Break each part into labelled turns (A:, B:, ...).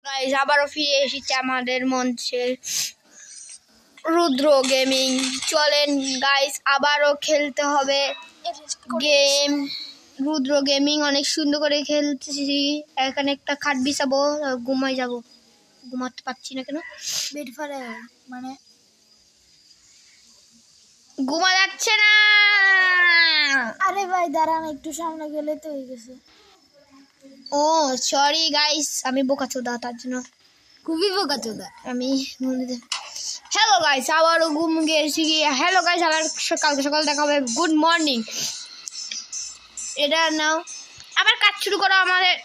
A: Guys আবারও ফিরে এসেছে আমাদের মঞ্চে রুদ্র গেমিং। চলেন গাইস আবারও খেলতে হবে গেম। রুদ্র গেমিং অনেক সুন্দর করে খেলতেছি। এখানে একটা খাট বিছাবো, ঘুমাই যাব। ঘুমাতে পারছি না কেন,
B: বেড ফেলে মানে
A: ঘুমা যাচ্ছে না।
B: আরে ভাই দাঁড়ান, একটু সামনে গেলে তো হয়ে গেছে।
A: ও সরি গাইস, আমি বোকাচোদা, তার জন্য
B: খুবই বোকাচোদা
A: আমি। হ্যালো গাইস, আবারও ঘুম গেছি গিয়ে। হ্যালো গাইস, আবার কালকে সকাল দেখা হবে। Good morning. এটা নাও, আবার কাজ শুরু করো আমাদের।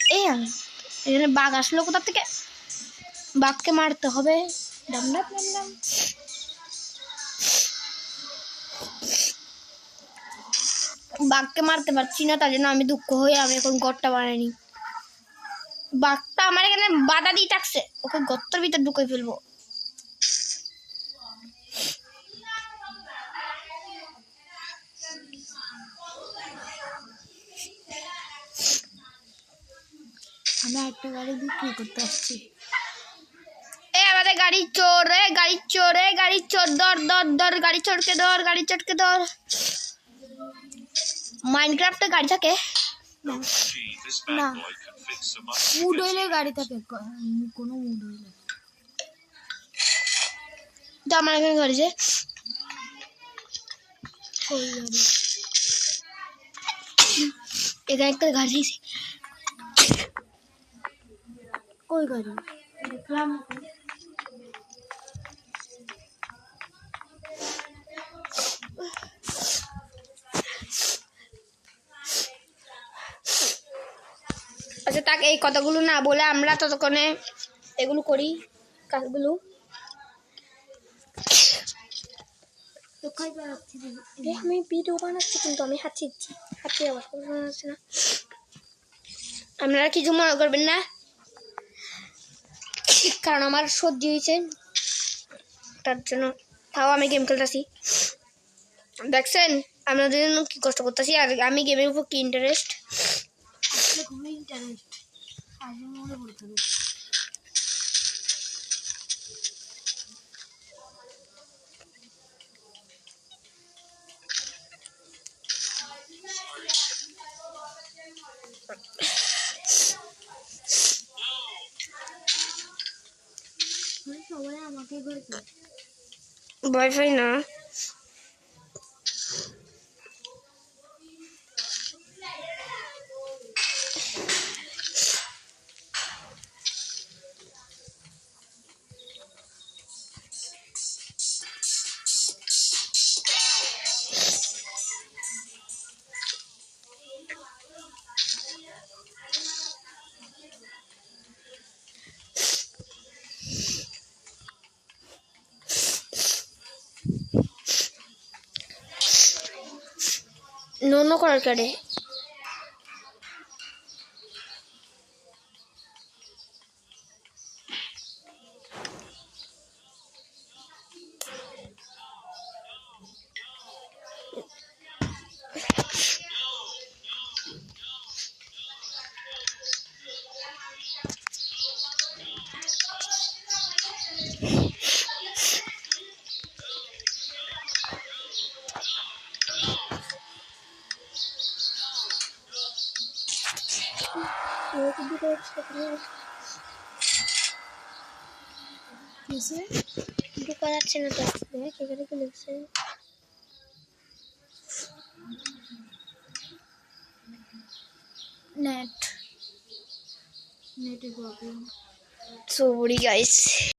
A: এখানে বাঘ আসলো কোথা থেকে? বাঘকে মারতে হবে। ডাম ডাম ডাম ডাম। বাঘকে মারতে পারছি না, তার জন্য আমি দুঃখ হয়ে আমি এখন গর্তটা বানাইনি। বাঘটা আমার এখানে বাধা দিয়ে থাকছে, ওকে গর্তের ভিতর ঢুকে ফেলবো।
B: আমি একটা গাড়ি বিক্রি করতে আসছি।
A: আমাদের গাড়ির চোর রে, গাড়ির চোর রে, গাড়ির চোর। ধর ধর ধর, গাড়ি চোরকে ধর, গাড়ি চোরকে ধর। মাইনক্রাফটে গাড়ি থাকে
B: না, মুড হইলে গাড়ি থাকে, কোনো মুড হইলে।
A: তো আমার এখানে গাড়ি যে
B: কই গাড়ি?
A: এখানে একটা গাড়ি।
B: কই গাড়ি দেখলাম?
A: আচ্ছা তাকে এই কথাগুলো না বলে আমরা ততক্ষণে এগুলো করি, কাজগুলো। আমি ভিডিও বানাচ্ছি কিন্তু আমি হাঁচি আবার বানাচ্ছি না। আপনারা কিছু মনে করবেন না, কারণ আমার সর্দি হয়েছে, তার জন্য। তাও আমি গেম খেলতেছি। দেখছেন আপনাদের জন্য কি কষ্ট করতেছি, আর আমি গেমের উপর কি ইন্টারেস্ট।
B: খুবই ইন্টারেস্ট, আগে মনে বলতে হবে। সবাই আমাকে বলছে
A: ওয়াইফাই না, নো করার কারে। ঢুকা যাচ্ছে না তো। দেখ এখানে কি লিখছে,
B: নেটে প্রবলেম।
A: Sorry guys.